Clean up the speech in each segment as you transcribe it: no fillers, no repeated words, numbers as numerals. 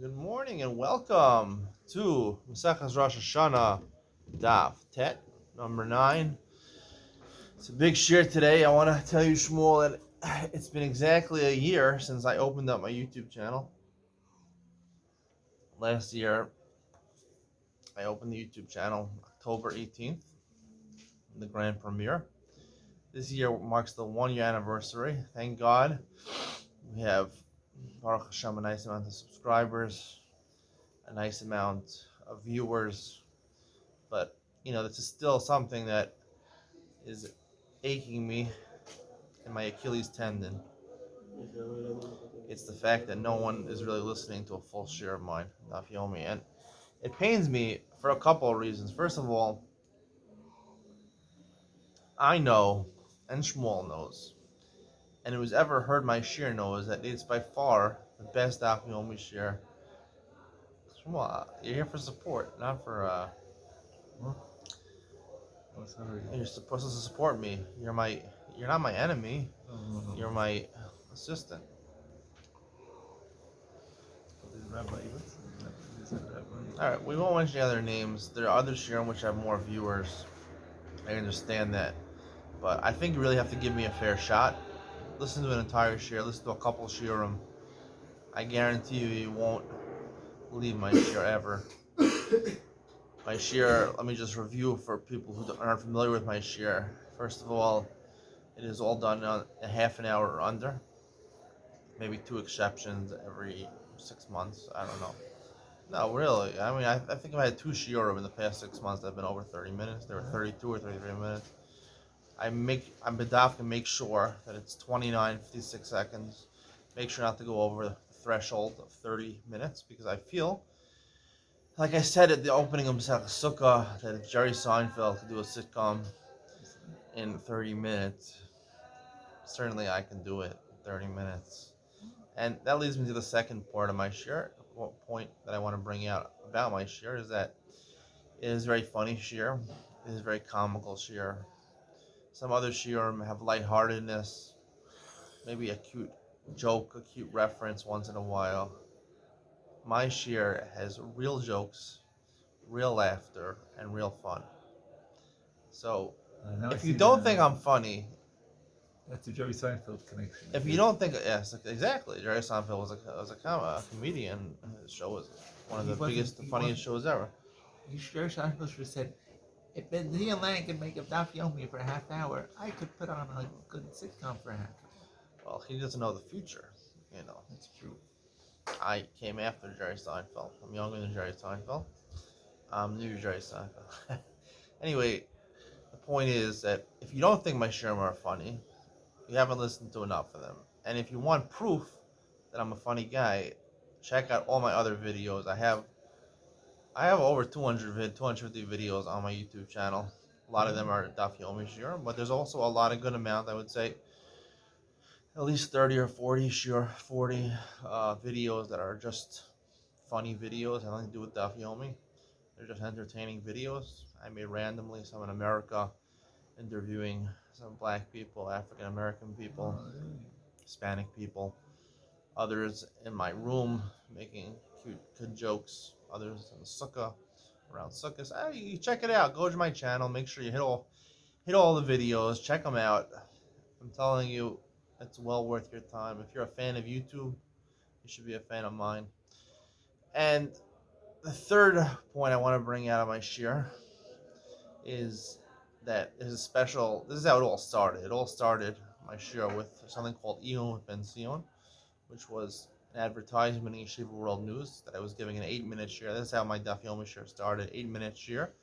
Good morning and welcome to Masechas Rosh Hashana Daf Tet number 9. It's a big share today. I want to tell you, Shmuel, that it's been exactly a year since I opened up my YouTube channel. Last year, I opened the YouTube channel October 18th, the grand premiere. This year marks the 1 year anniversary. Thank God. We have Baruch Hashem, a nice amount of subscribers, a nice amount of viewers, but this is still something that is aching me in my Achilles tendon. It's the fact that no one is really listening to a full share of mine, Daf Yomi, and it pains me for a couple of reasons. First of all, I know, and Shmuel knows, and who's ever heard my share knows that it's by far the best Daf Yomi share. Shmuel, you're here for support, not for. You're supposed to support me. You're not my enemy. No. You're my assistant. All right, we won't mention other names. There are other shiurim which have more viewers. I understand that, but I think you really have to give me a fair shot. Listen to an entire shiur. Listen to a couple shiurim. I guarantee you won't leave my shiur ever. My shiur, let me just review for people who aren't familiar with my shiur. First of all, it is all done in a half an hour or under. Maybe 2 exceptions every 6 months. I don't know. No, really. I mean, I think I've had 2 shiurim in the past 6 months that have been over 30 minutes. They were 32 or 33 minutes. I'm bedaf to make sure that it's 29, 56 seconds. Make sure not to go over the threshold of 30 minutes because I feel, like I said at the opening of Masechah Sukkah, that if Jerry Seinfeld could do a sitcom in 30 minutes, certainly I can do it in 30 minutes. And that leads me to the second part of my shiur. One point that I want to bring out about my shiur is that it is very funny shiur. It is very comical shiur. Some other shiurim have lightheartedness, maybe a cute joke, a cute reference once in a while. My shiur has real jokes, real laughter, and real fun. So, if you don't think I'm funny, that's a Jerry Seinfeld connection. If you don't think, yes, exactly. Jerry Seinfeld was a comedian. His show was one of the biggest, funniest shows ever. Jerry Seinfeld should have said, if he and Lang could make a Daf Yomi for a half hour, I could put on a good sitcom for a half hour. Well, he doesn't know the future, That's true. I came after Jerry Seinfeld. I'm younger than Jerry Seinfeld. I'm new to Jerry Seinfeld. Anyway, the point is that if you don't think my shiurim are funny, you haven't listened to enough of them. And if you want proof that I'm a funny guy, check out all my other videos. I have over 250 videos on my YouTube channel. A lot of them are Daf Yomi shiur, but there's also a lot of good amount, I would say, at least 30 or 40 videos that are just funny videos. I nothing to do with Daf Yomi. They're just entertaining videos. I made randomly some in America, interviewing some black people, African American people, Hispanic people. Others in my room making cute good jokes. Others in the sukkah, around sukkahs. Hey, you check it out. Go to my channel. Make sure you hit all the videos. Check them out. I'm telling you, it's well worth your time. If you're a fan of YouTube, you should be a fan of mine. And the third point I want to bring out of my shiur is that there's a special. This is how it all started. It all started, my shiur, with something called Iyun Ben Sion, which was an advertisement in Yeshiva World News that I was giving an 8-minute shiur. That's how my Daf Yomi shiur started, 8-minute shiur,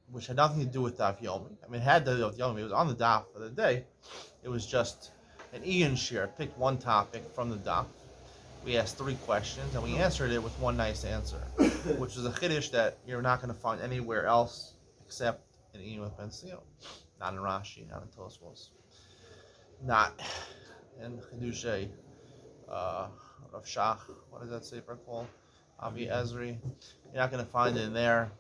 which had nothing to do with Daf Yomi. I mean, it had to do with Yomi. It was on the Daf for the day. It was just an Iyun shiur. Picked one topic from the Daf. We asked 3 questions, and we answered it with one nice answer, which is a chiddush that you're not going to find anywhere else except in Iyun Ben Sion. Not in Rashi, not in Tosfos, not in Chidushay. Rav Shach, what does that sefer called? Avi Ezri. You're not going to find it in there.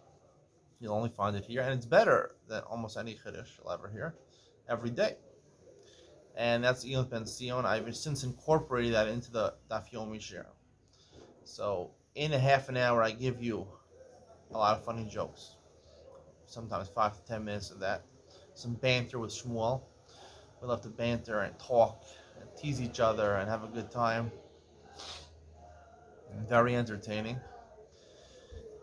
You'll only find it here, and it's better than almost any chiddush you'll ever hear, every day. And that's Iyun Ben Sion. I've since incorporated that into the Daf Yomi shiur. So in a half an hour, I give you a lot of funny jokes. Sometimes 5 to 10 minutes of that. Some banter with Shmuel. We love to banter and talk and tease each other and have a good time. Very entertaining.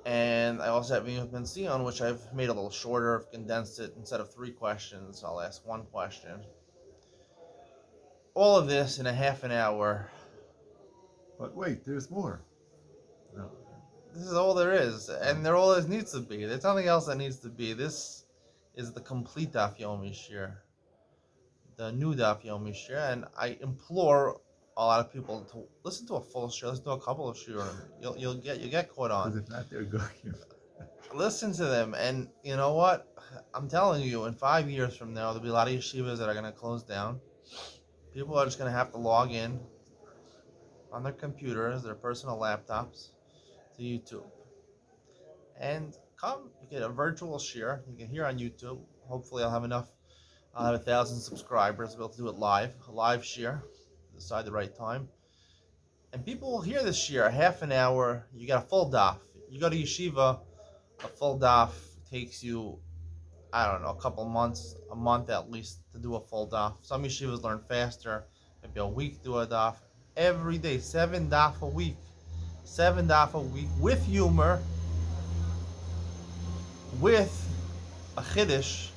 And I also have Vino Pension, which I've made a little shorter, I've condensed it. Instead of 3 questions, I'll ask 1 question. All of this in a half an hour. But wait, there's more. No. This is all there is, and there always needs to be. There's nothing else that needs to be. This is the complete Daf Yomi Shir, the new Daf Yomi Shir, and I implore a lot of people to listen to a full shir, listen to a couple of shir. You'll get caught on. Because if not, they're going. Listen to them, and you know what? I'm telling you, in 5 years from now, there'll be a lot of yeshivas that are going to close down. People are just going to have to log in on their computers, their personal laptops, to YouTube. And come, you get a virtual share. You can hear on YouTube. Hopefully, I'll have 1,000 subscribers to be able to do it live, a live share. Decide the right time. And people will hear this share, a half an hour. You got a full daf. You go to yeshiva, a full daf takes you, I don't know, a couple months, a month at least, to do a full daf. Some yeshivas learn faster, maybe a week do a daf. Every day, 7 daf a week. 7 daf a week with humor, with a chiddush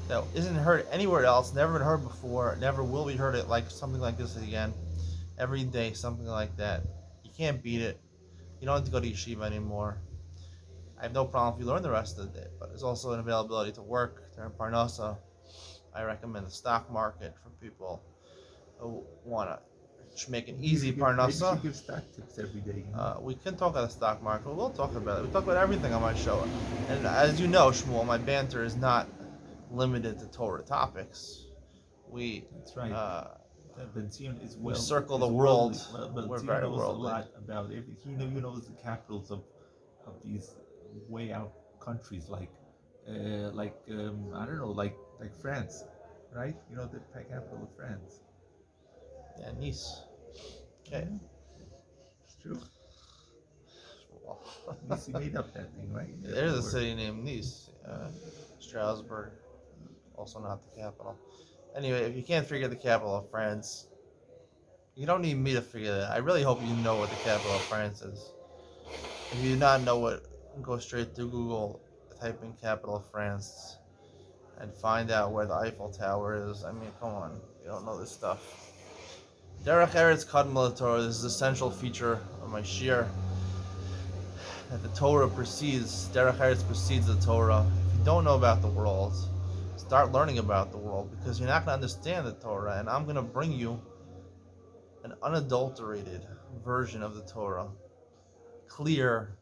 that isn't heard anywhere else, never been heard before, never will be heard it like something like this again. Every day, something like that. You can't beat it. You don't have to go to yeshiva anymore. I have no problem if you learn the rest of the day, but there's also an availability to work, to earn parnasa. I recommend the stock market for people who want to make an easy parnasa. Maybe you give stock tips every day. We can talk about the stock market. We'll talk about it. We talk about everything on my show. And as you know, Shmuel, my banter is not limited to Torah topics. That's right. Benzion is we circle the world. We're very knows worldly. a lot about everything. He knows the capitals of these way out countries like I don't know, like France, right? You know the capital of France. Yeah, Nice. Okay. It's true. Nice, he made up that thing, right? There's a city named Nice. Strasbourg, also not the capital. Anyway, if you can't figure the capital of France, you don't need me to figure that. I really hope you know what the capital of France is. If you do not know it, go straight to Google, type in capital of France, and find out where the Eiffel Tower is. I mean, come on, you don't know this stuff. Derech Eretz Kadmol Torah. This is a central feature of my shir. That the Torah precedes, Derech Eretz precedes the Torah. If you don't know about the world, start learning about the world, because you're not going to understand the Torah, and I'm going to bring you an unadulterated version of the Torah. Clear,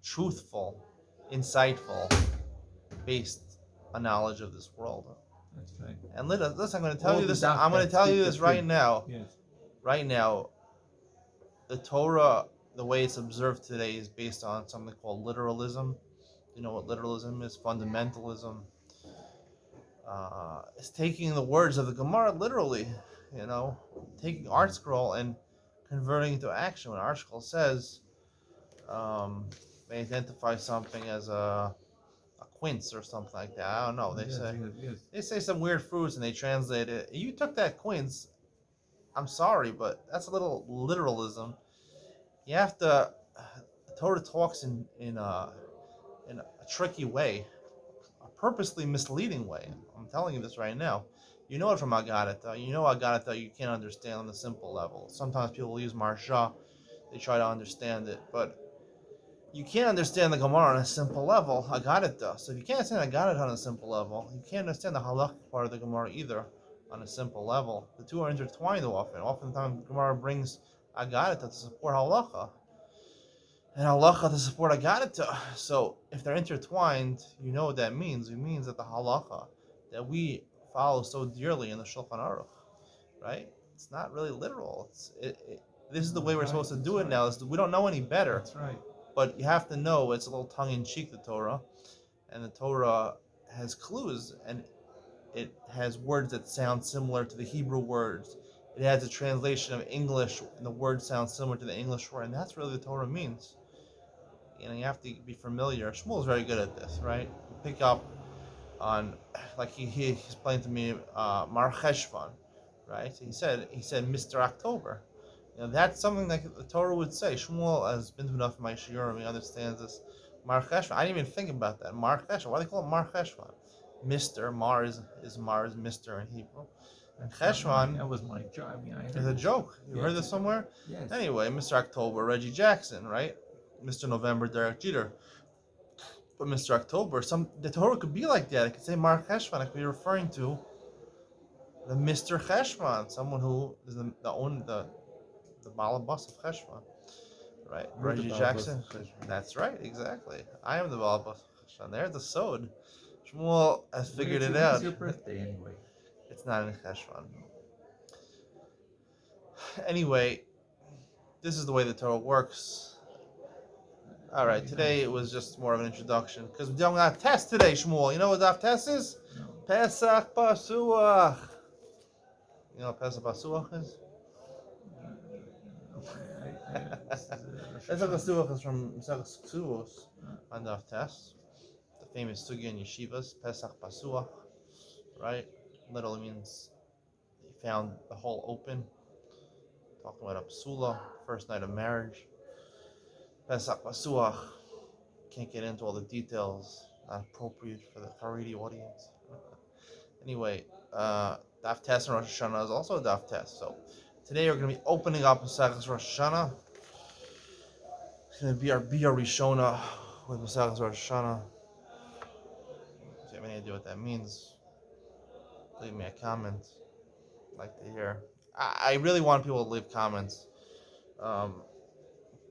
truthful, insightful, based on knowledge of this world. That's right. And listen, I'm going to tell you this. I'm going to tell you this right now. Yes. Right now, the Torah, the way it's observed today, is based on something called literalism. You know what literalism is? Fundamentalism. It's taking the words of the Gemara literally. You know, taking Art Scroll and converting it to action. When Art Scroll says, they identify something as a quince or something like that. I don't know. They say some weird fruits and they translate it. You took that quince. I'm sorry, but that's a little literalism. You have to. Torah talks in a tricky way, a purposely misleading way. I'm telling you this right now. You know it from Agadata. You know Agadata you can't understand on the simple level. Sometimes people use Marsha. They try to understand it, but you can't understand the Gemara on a simple level. Agadata. So if you can't understand Agadata on a simple level, you can't understand the halakha part of the Gemara either on a simple level. The two are intertwined often. Oftentimes, Gemara brings Agadata to support halacha, and halacha to support Agadata. So if they're intertwined, you know what that means. It means that the halacha that we follow so dearly in the Shulchan Aruch, right? It's not really literal. This is the way we're supposed to do it now. We don't know any better. That's right. But you have to know it's a little tongue-in-cheek, the Torah, and the Torah has clues, and it has words that sound similar to the Hebrew words. it has a translation of English, and the word sounds similar to the English word, and that's really the Torah means. You have to be familiar. Shmuel's very good at this, right? You pick up on, like he explained to me, Mar Cheshvan, right? He said Mr. October. That's something that the Torah would say. Shmuel has been to enough of my shiurim. He understands this. Mar Cheshvan. I didn't even think about that. Mar Cheshvan. Why do they call it Mar Cheshvan? Mister. Mar is Mister in Hebrew. And Cheshvan That was my job. I mean, I is heard a it. joke. You Yeah, heard this somewhere? Yes. Anyway, Mr. October, Reggie Jackson, right? Mr. November, Derek Jeter. But Mr. October, the Torah could be like that. It could say Mar Cheshvan. It could be referring to the Mr. Cheshvan, someone who is the balabas of Cheshvan, right? You're the Reggie Baal Jackson. Basra. That's right, exactly. I am the balabas of Cheshvan. There's the sod. Shmuel has figured it When out. is your birthday anyway? It's not in Cheshvan. Anyway, this is the way the Torah works. All right, today it was just more of an introduction because we don't have test today, Shmuel. You know what Daf test is? No. Pesach Pasuach. You know what Pesach Pasuach is? Pesach Pasuach is from Pesach Ksuvos on Daf test. The famous sugi in yeshivas, Pesach Pasuach, right? Literally means he found the hole open. Talking about a psula, first night of marriage. Pesach Pasuach. Can't get into all the details. Not appropriate for the Haredi audience. Anyway, Daf test and Rosh Hashana is also a Daf test. So today we're going to be opening up Maseches Rosh Hashana. It's going to be our Bia Rishona with Maseches Rosh Hashana. If you have any idea what that means, leave me a comment. I'd like to hear. I really want people to leave comments.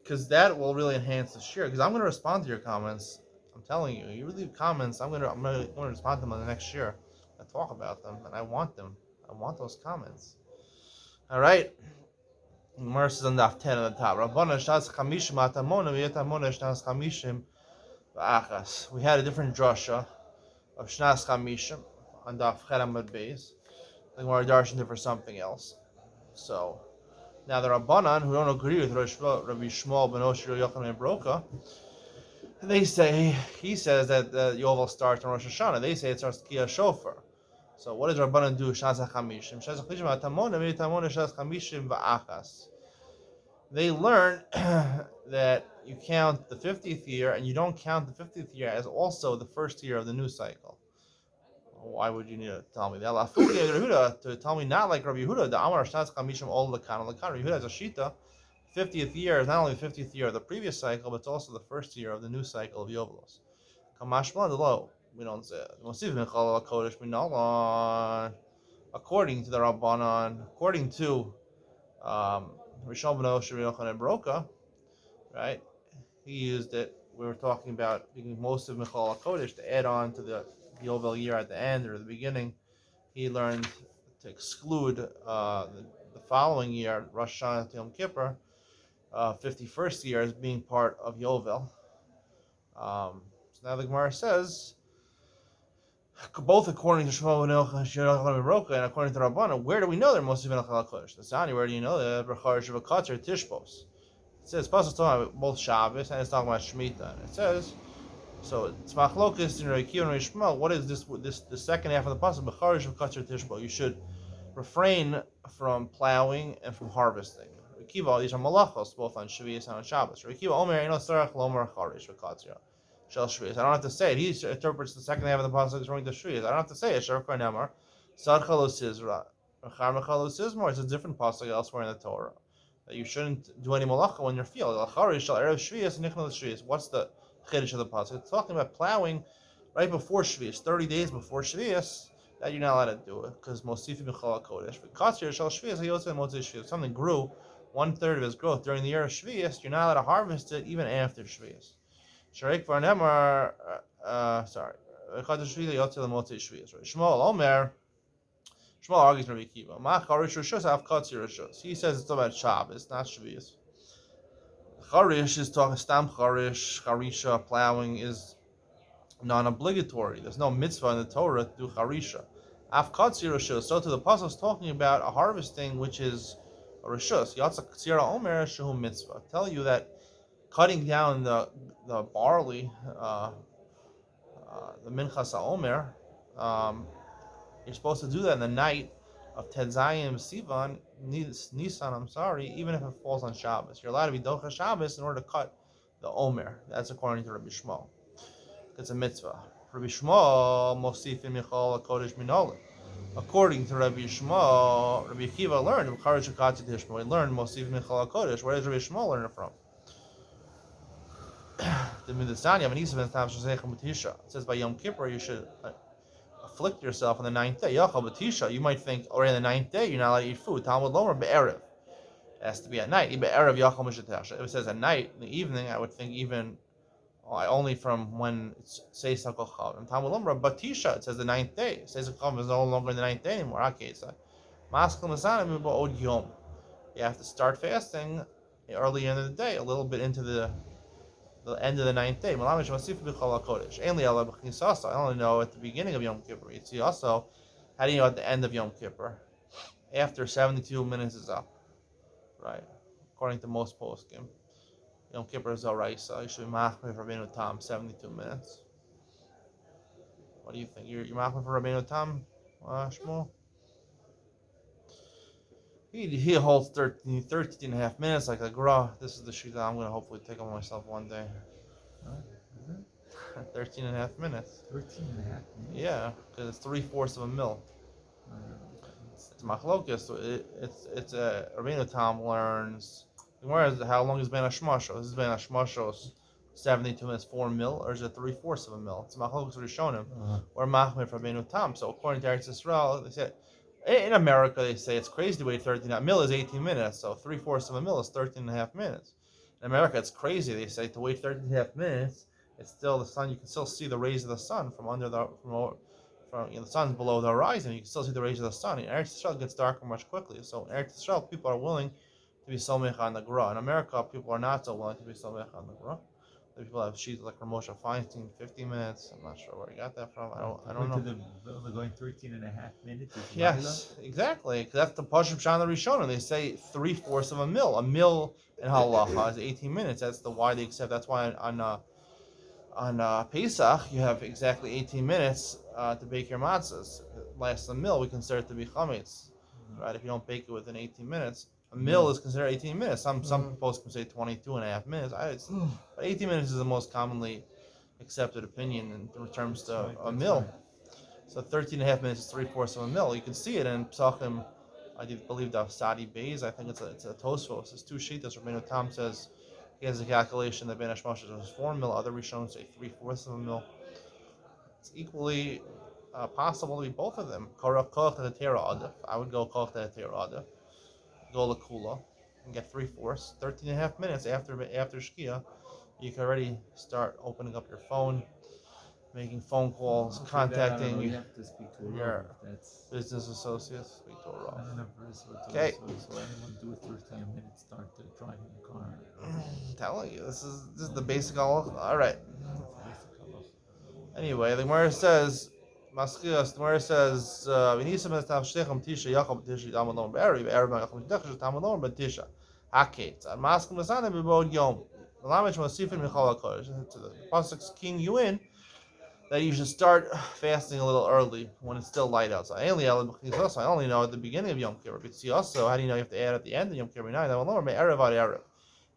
Because that will really enhance the share. Because I'm going to respond to your comments. I'm telling you, you leave comments, I'm going to respond to them on the next year. I talk about them, and I want them. I want those comments. All right. Mercy on Daf 10 on the top. Rabbana shnas chamishim atamona v'yetamona shnas chamishim v'achas. We had a different drasha of shnas chamishim on Daf Chet Amud Beis. I think we're darshan it for something else. So now the Rabbanan who don't agree with Rabbi Shmuel ben Oshir Yochanan Broka, they say he says that Yovel starts on Rosh Hashanah. They say it starts Kiyah Shofar. So what does Rabbanan do? Shnas chamishim. Shnas chamishim atamona v'yetamona shnas chamishim v'achas. They learn that you count the 50th year and you don't count the 50th year as also the first year of the new cycle. Why would you need to tell me that? To tell me not like Rabbi Yehuda, the Amar Shnaz Chamishim Ol Lakan. Rabbi Yehuda has a shita. 50th year is not only the 50th year of the previous cycle, but it's also the first year of the new cycle of Yovelos. Kamashman Lo, we don't say it. According to the Rabbanan, according to Rishon ben Oshir Yochanan Broka, right? He used it. We were talking about being most of Michal HaKodesh to add on to the Yovel year at the end or the beginning. He learned to exclude the following year, Rosh Hashanah to Yom Kippur, 51st year as being part of Yovel. So now the Gemara says, both according to Shmuel ben Yochanan Broka and according to Rabbanan, where do we know they're most of Michal HaKodesh? The Sani, where do you know that? Brachar Shavakatzer Tishbos. It says, Pasuk talking about both Shabbos and it's talking about Shemitah. And it says, so it's Machlokas in Reikiv and Rishmal. What is this? The second half of the pasuk, B'charish of Katzir Tishbo. You should refrain from plowing and from harvesting. Reikiv, these are malachos, both on Shavuos and on Shabbos. Reikiv Omer Eno Sarach Lomer Charish v'Katzir Shel Shavuos. I don't have to say it. He interprets the second half of the pasuk as referring to Shavuos. I don't have to say it. Sharach Karnemar Sad Chalos Sizra Rachar Mechalos Sizmor. It's a different pasuk elsewhere in the Torah that you shouldn't do any malacha when you're field. Charish Shel Erev Shavuos and Nichnas Shavuos. What's the Chiddush of the pasuk? It's talking about plowing right before Shavuos, 30 days before Shavuos, that you're not allowed to do it because Mosifim Michal HaKodesh. But Katzir Shal Shavuos, he also Motzei Shavuos. Something grew 1/3 of his growth during the year of Shavuos. You're not allowed to harvest it even after Shavuos. Sharek Varnemar, sorry, Katzir Shavuos Yotzei Motzei Shavuos. Shmuel Omer. Shmuel argues Rabbi Akiva. Ma Charish Rishos Av Katzir Rishos. He says it's about Shabbos, not Shavuos. Charish is talking stam charish, charisha, plowing is non-obligatory. There's no mitzvah in the Torah to do charisha. Afkatzi Rishus. So to the pasuk is talking about a harvesting which is a Rishus. Yatzak Tzira Omer Shehu Mitzvah. Tell you that cutting down the barley, the Minchas Omer, you're supposed to do that in the night of Tedzayim Sivan, Nisan, even if it falls on Shabbos. You're allowed to be Docha Shabbos in order to cut the Omer. That's according to Rabbi Shmuel. It's a mitzvah. Rabbi Shmuel, Mosifim Michal Kodesh Minolim. According to Rabbi Shmuel, Rabbi Akiva learned, he learned Mosifim Michal Kodesh. Where does Rabbi Shmuel learn it from? It says by Yom Kippur you should afflict yourself on the ninth day. You might think already on the ninth day you're not allowed to eat food. Talmud Lomer be'erev. It has to be at night. If it says at night, in the evening, I would think even only from when it's Seis HaKochav. And Talmud Lomer Batisha, it says the ninth day. Seis HaKochav is no longer the ninth day anymore. You have to start fasting early in the day, a little bit into the end of the ninth day. I only know at the beginning of Yom Kippur. You see also, how do you know at the end of Yom Kippur? After 72 minutes is up, right? According to most poskim, Yom Kippur is alright, so you should be machmir for Rabbeinu Tam 72 minutes. What do you think? You're machmir for Rabbeinu Tam, Shmuel? He holds 13 and a half minutes like a gra. This is the shita I'm going to hopefully take on myself one day. 13 and a half minutes. 13 and a half minutes? Yeah, because it's 3/4 of a mil. It's machlokas. It's a Rabbeinu Tam learns. Whereas how long is Ben Hashmashos? This is Ben Hashmashos 72 minutes 4 mil, or is it 3/4 of a mil? It's machlokas Rishonim or machmir for Rabbeinu Tam. So according to Eretz Yisrael, they said. In America, they say it's crazy to wait 13. A mil is 18 minutes, so 3/4 of a mil is 13 and a half minutes. In America, it's crazy. They say to wait 13 and a half minutes, it's still the sun. You can still see the rays of the sun from under the the sun's below the horizon. You can still see the rays of the sun. In Eretz Yisrael, it gets darker much quickly. So in Eretz Yisrael, people are willing to be somech on the gra. In America, people are not so willing to be somech on the gra. People have sheets like Ramosha Feinstein, 50 minutes. I'm not sure where he got that from. I don't know. They're going 13 and a half minutes. Yes, exactly. Because that's the Pashut Shana Rishona. They say 3/4 of a mil. A mil in halacha is 18 minutes. That's the why they accept. That's why on Pesach you have exactly 18 minutes to bake your matzahs. Last a mil, we consider it to be chametz, right? If you don't bake it within 18 minutes. A mil is considered 18 minutes. Some posts can say 22 and a half minutes. But 18 minutes is the most commonly accepted opinion in terms of a mil. Right. So 13 and a half minutes is 3/4 of a mil. You can see it in Psachim. I believe the Sadi Beis. I think it's a Tosfos. It's two shitas. Rabbeinu Tam says he has a calculation that Ben Hashmashos was 4 mil. Other Rishonim say 3/4 of a mil. It's equally possible to be both of them. I would go koch to the adif. Go Lakula and get 3/4, 13 and a half minutes after Shkia, you can already start opening up your phone, making phone calls, contacting you have to speak to your business associates. Speak to a Rav. Okay. So anyone do it 13 minutes, start driving the car. I'm telling you, this is the basic all right. Anyway, the Gemara says. Maskias, the Gemara says, "V'nisam es tavshechem tisha yachol b'tisha tamud lomer be'erev be'erev yachol b'tisha tamud lomer b'tisha haket." Ad maskim l'sanim b'bod yom. L'lamech mosifin michal hakodesh. The pasuk's keying you in that you should start fasting a little early when it's still light outside. I only know at the beginning of Yom Kippur. But see also, how do you know you have to add at the end of Yom Kippur night? Tamud lomer be'erev ad erev.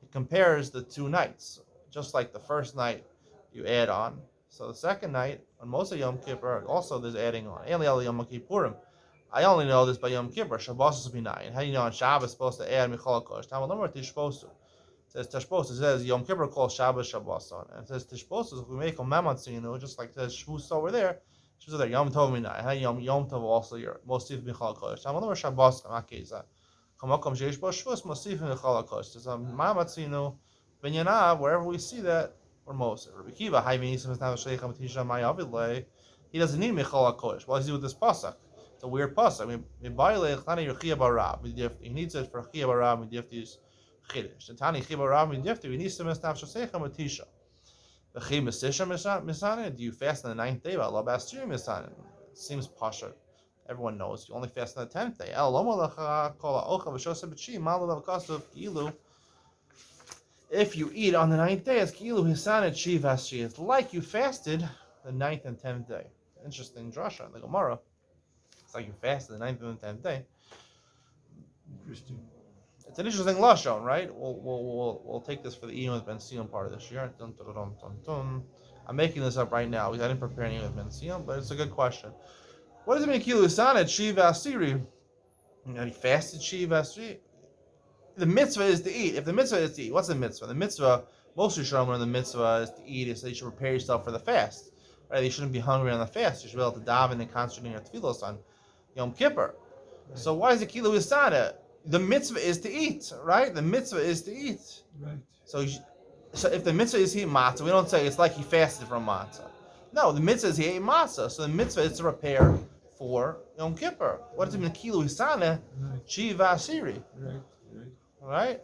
It compares the two nights, just like the first night you add on. So the second night, on most of Yom Kippur, also there's adding on. I only know this by Yom Kippur. Shabbos is b'nayin. How do you know on Shabbos is supposed to add Michal HaKodesh? Talmud Lomer Tishposu. It says Tishposu. It says Yom Kippur calls Shabbos Shabbos on. And it says Tishposu. If we make a mematzinu, just like it says Shvus over there, Shvus there. Yom Tov b'nayin. How do you know Yom Tov also your Mosif Michal HaKodesh? Talmud Lomer Shabbos Makeza. Kamakom Sheish Bo Shvus Mosif Michal HaKodesh. There's a mematzinu b'nyanav wherever we see that. Or most. Rabbi Kiva, he doesn't need Michal HaKodesh. What does he do with this pasuk? It's a weird pasuk. He needs it for Chiyah Barav Midifti's Chiddush. The Tani Chiyah Barav Midifti, he needs to misnaf Shosechem with Tisha. The Chiyah Mesisha Misana, do you fast on the ninth day? Allah Bastiri Misana. It seems pasha. Everyone knows you only fast on the 10th day. El lo malacha kol ha'ocha v'shoseh b'tshi ma'al lo kasav ki'ilu. If you eat on the 9th day, it's ki'ilu hisan et shi v'asri. It's like you fasted the 9th and 10th day. Interesting drasha in the Gemara. It's like you fasted the 9th and the 10th day. Interesting. It's an interesting lashon, right? We'll take this for the eating with Ben Sion part of this year. Dun, dun, dun, dun, dun. I'm making this up right now because I didn't prepare any with Ben Sion, but it's a good question. What does it mean, ki'ilu hisan et shi v'asri? He fasted shi v'asri. The mitzvah is to eat. If the mitzvah is to eat, what's the mitzvah? The mitzvah, most Rishonim learn the mitzvah is to eat, is that you should prepare yourself for the fast. Right? You shouldn't be hungry on the fast. You should be able to daven and concentrate on your tefillos on Yom Kippur. Right. So why is it ki'ilu hisana? The mitzvah is to eat, right? The mitzvah is to eat. Right. So if the mitzvah is to eat matzah, we don't say it's like he fasted from matzah. No, the mitzvah is he ate matzah. So the mitzvah is to prepare for Yom Kippur. What does it mean, ki'ilu hisana? Shi v'asiri. Right. Right?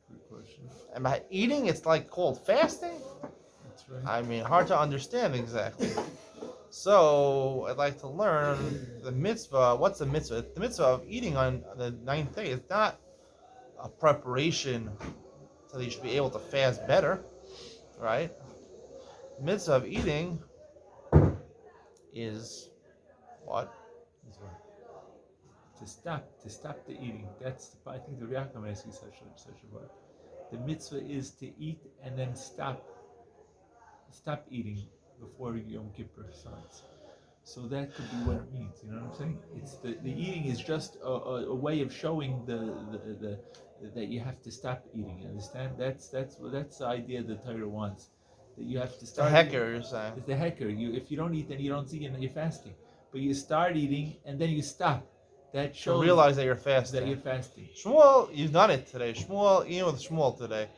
Good question. And by eating, it's like called fasting? That's right. I mean, hard to understand exactly. So, I'd like to learn the mitzvah. What's the mitzvah? The mitzvah of eating on the 9th day is not a preparation so that you should be able to fast better, right? The mitzvah of eating is what? To stop the eating. That's I think the Yaakov asks such a word. The mitzvah is to eat and then stop eating before Yom Kippur starts. So that could be what it means. You know what I'm saying? It's the eating is just a way of showing the that you have to stop eating. You understand? That's the idea the Torah wants. That you have to start. The hecker, you're saying. It's the hecker. If you don't eat, then you don't see, and you're fasting. But you start eating and then you stop. That shows realize that you're fasting. Shmuel, you've done it today. Shmuel, eating with Shmuel today.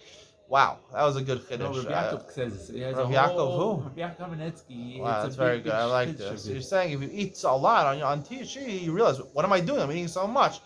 Wow, that was a good chiddush. No, Rabbi Yaakov says it. Rabbi Yaakov who? Rabbi Yaakov Kamenetsky. Wow, that's very good. I like this. So you're saying if you eat a lot on THC, you realize, what am I doing? I'm eating so much.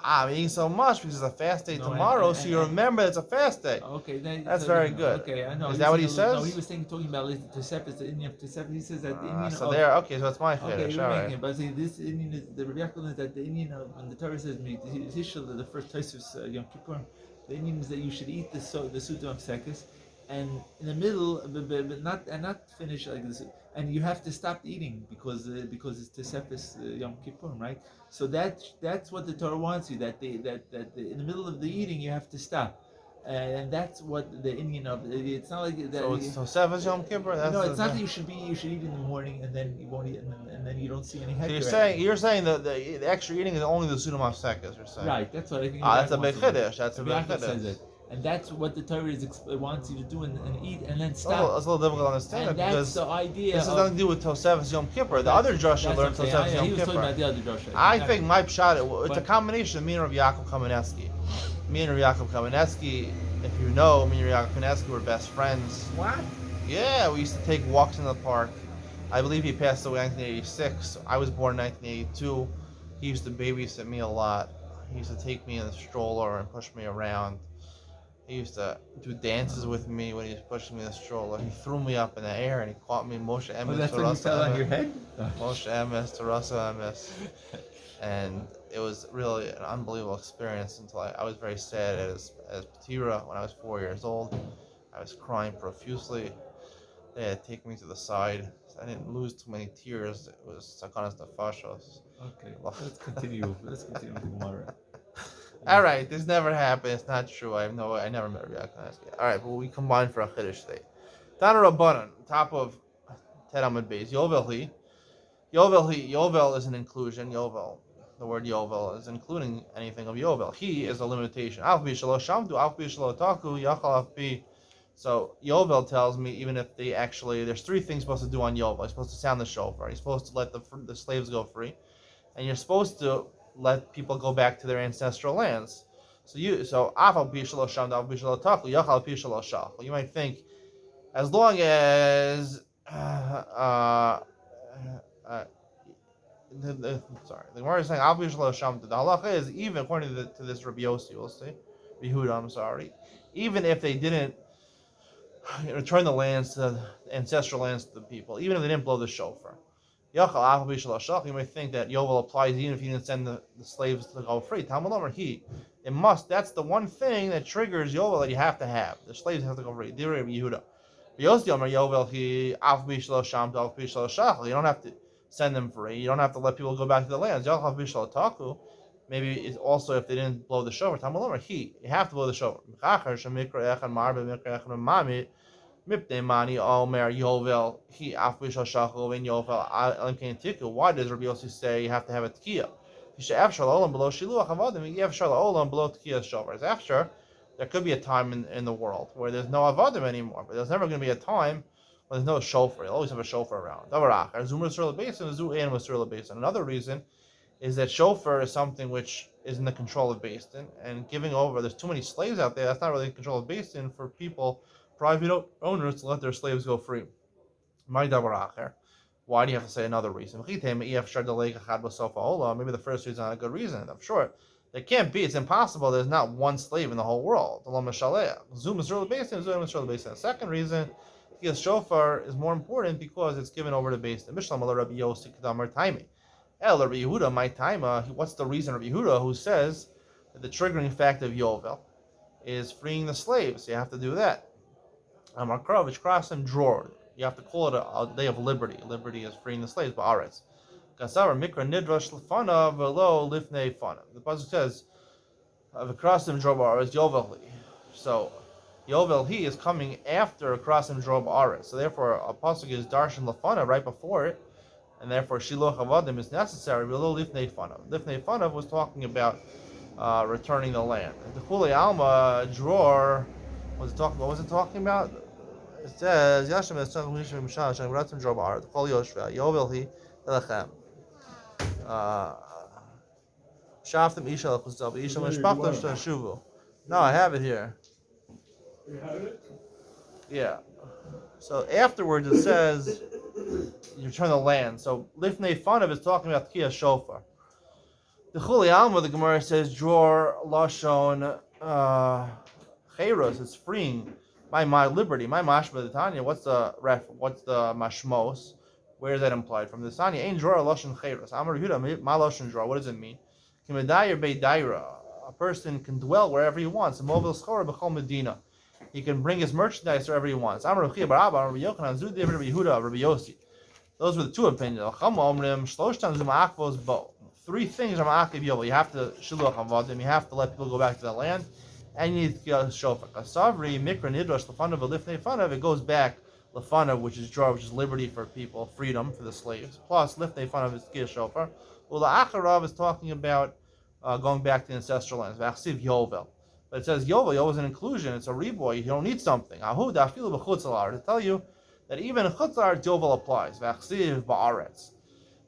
I'm eating so much because it's a fast day tomorrow, so you remember it's a fast day. Okay, that's very good. Okay, I know. Is that what he says? No, he was talking about Tosefes, the Indian Tosefes. He says that the Indian. So there, okay, so it's my chiddush. Okay, all right. But see, this Indian is the Rabbi Yaakov is that the Indian when the Torah says the first Tosefes Yom Kippur, the Indian is that you should eat the Suda of Sekis, and in the middle, but not finish like this. And you have to stop eating because it's Tosefes Yom Kippur, right? So that's what the Torah wants you, that in the middle of the eating you have to stop, and that's what the Indian of. It's not like that. So it's Tosefes Yom Kippur. No, it's not that you should eat in the morning and then you won't eat and then you don't see any. So you're saying that the extra eating is only the Sudam Sekis. You're saying. Right. That's what I think. That's a big chiddush. That's a big chiddush. And that's what the Torah wants you to do and eat and then stop. It's a little difficult to understand and because the idea this has nothing to do with Tosefes Yom Kippur. The other drasha learned Tosefes Yom Kippur. He was talking about the other drasha. I think my pshat, it's a combination of me and Rav Yaakov Kamenetsky. Me and Rav Yaakov Kamenetsky, if you know, me and Rav Yaakov Kamenetsky were best friends. What? Yeah, we used to take walks in the park. I believe he passed away in 1986. I was born in 1982. He used to babysit me a lot. He used to take me in the stroller and push me around. He used to do dances with me when he was pushing me in the stroller. He threw me up in the air and he caught me Moshe Emes. That's what you fell on your head? Moshe Emes, Terasa Emes. And it was really an unbelievable experience until I was very sad as Patira when I was 4 years old. I was crying profusely. They had to take me to the side. I didn't lose too many tears. It was Sakanas Nefashos. Okay, let's continue. Let's continue with the Gemara. All right, this never happened. It's not true. I never met Rabbi Yaakov. All right, well, we combined for a chiddush today. Tana Rabbanan, top of Ted Amud Beis. Yovel is an inclusion. Yovel, the word Yovel is including anything of Yovel. He is a limitation. Alf bi shelo shamdu, alf bi shelo taku, yachal alf bi. So Yovel tells me even if there's three things supposed to do on Yovel. You're supposed to sound the shofar. You're supposed to let the slaves go free, and you're supposed to let people go back to their ancestral lands. So afal pi shelo shamdu, alf pi shelo taku, yachal pi shelo shach. You might think, as long as the Gemara is saying alf pi shelo shamdu. The halacha is even according to this Rabbi Yossi, we'll say, Yehuda, I'm sorry, even if they didn't return the lands to the ancestral lands to the people, even if they didn't blow the shofar. You may think that Yovel applies even if you didn't send the slaves to go free. It must. That's the one thing that triggers Yovel that you have to have. The slaves have to go free. Yehuda. You don't have to send them free. You don't have to let people go back to the lands. Maybe it's also if they didn't blow the shofar. You have to blow the shofar. Mipnei Omer Yovel he Afbishal Shachol and Yovel Elim Kain Tiku. Why does Rabbi Yossi say you have to have a tekiah? After Olam below Shiluach Avodim, you have Olam below tekiah shofars. After there could be a time in the world where there's no avodim anymore, but there's never going to be a time when there's no shofar. You'll always have a shofar around. Another reason is that shofar is something which is in the control of Beis Din, and giving over, there's too many slaves out there, that's not really in control of Beis Din for people, private owners, to let their slaves go free. Why do you have to say another reason? Maybe the first reason is not a good reason. I'm sure there can't be, it's impossible, there's not one slave in the whole world. The second reason, because shofar is more important because it's given over to Beis Din. Rabbi Yehuda, my time. What's the reason Rabbi Yehuda, who says that the triggering fact of Yovel is freeing the slaves? You have to do that. Amar Kravich Krasim Dror. You have to call it a day of liberty. Liberty is freeing the slaves, but Aretz. Kasavar Mikra Nidrash Lefana Velo Lifnei Fana. The pasuk says, "V'krasim Dror Ba'aretz Yovel." So Yovel he is coming after Krasim Dror Ba'aretz. So therefore, a pasuk is Darshan Lefana right before it. And therefore Shiloh Avadim is necessary. Below Lifnei Fanav. Lifnei Fanav was talking about returning the land. The Chulei Alma drawer was talking. What was it talking about? It says Yashem Etzach Mishim Mishal Shem Ratzim Dror Ba'ar. The Chol Yoshva Yovel Hi Elechem. Shaftim Isha Lechuzav Isha Mishpachto Shuvu. No, I have it here. You have it? Yeah. So afterwards it says you return the land. So Lifnei Fanav is talking about Tkiyah Shofar. The Chuli Alma, the Gemara says, Dror Lashon Cheiros, it's freeing my liberty, my mashma the Tanya. What's the mashmos? Where is that implied from? The Tanya ain't Dror Lashon Cheiros. Amar Yehuda, ma Lashon Dror. What does it mean? Kimedayir Beidaira. A person can dwell wherever he wants. Mobile Schora B'chol Medina. He can bring his merchandise wherever he wants. Amar Rabbi Barabba, Rabbi Yochanan, Zudi, Rabbi Yehuda, Rabbi Yossi. Those were the two opinions. Three things are ma'akiv yovel. You have to shiluach avodim. You have to let people go back to the land, and you need to get a shofar. Kasavri mikra nidrash lefanav v'lifnei fanav. It goes back lefanav, which is draw, which is liberty for people, freedom for the slaves. Plus lifnei fanav is get a shofar. Ula acharav is talking about going back to the ancestral lands. V'achsiv yovel. But it says yovel. Yovel is an inclusion. It's a reboy. You don't need something. Ahu dafilu b'chutzalar to tell you that even in chutzar yovel applies. V'achsiv ba'aretz.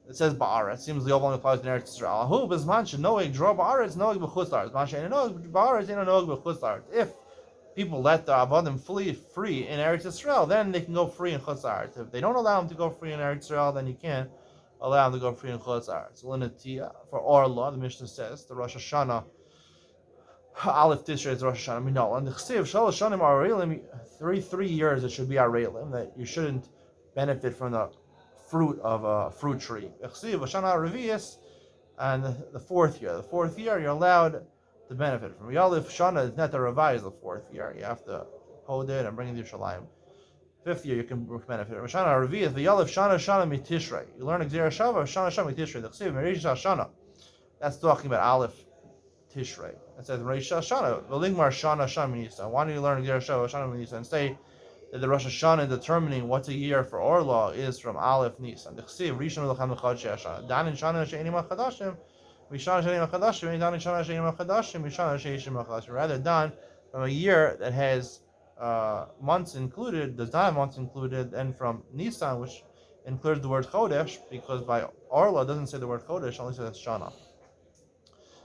It says ba'aretz. Seems the yovel only applies in Eretz Yisrael. Ahu b'zman shenoeg draw ba'aretz noeg b'chutzar. B'zman shenoeg ba'aretz noeg b'chutzar. If people let the avodim fully free in Eretz Yisrael, then they can go free in chutzar. If they don't allow them to go free in Eretz Yisrael, then you can't allow them to go free in chutzar. So linatia for Orla, the Mishnah says the Rosh Hashana. Aleph Tishrei is Rosh Hashana. Minol. And the Chsiv Shalosh Shanim Areilim, 3 years it should be Areilim, that you shouldn't benefit from the fruit of a fruit tree. Chsiv Hashana Revius, and the 4th year. The 4th year you're allowed to benefit from. Yalif Shana is not the revise the 4th year. You have to hold it and bring it to Yerushalayim. 5th year you can benefit. Hashana Revius, the Yalif Shana Shana Mitishrei. You learn Gzera Shava Shana Shana Mitishrei. The Chsiv Merish Hashana. That's talking about Aleph Tishrei. It says Rosh Hashana, Velingmar Shana Shaminisa. Why don't you learn Ger Shana Shaminisa and say that the Rosh Hashana determining what's a year for Orla is from Aleph Nisan. The Chsiv Rishon L'Cham L'Chad She'Hashana. Dan in Shana She'enim HaChadashim, Mishana She'enim HaChadashim, Dan in Shana She'enim HaChadashim, Mishana She'enim HaChadashim. Rather Dan from a year that has months included, does not have months included, and from Nisan, which includes the word Chodesh, because by Orla it doesn't say the word Chodesh, only says Shana.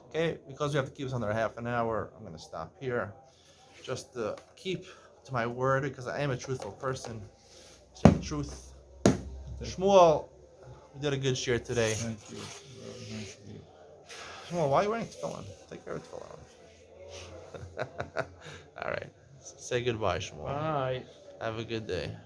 Okay, because we have to keep this under half an hour, I'm going to stop here. Just to keep to my word, because I am a truthful person. Say the truth. Shmuel, you did a good share today. Thank you. Shmuel, why are you wearing tefillin? Take care of tefillin. All right. Say goodbye, Shmuel. Bye. Have a good day.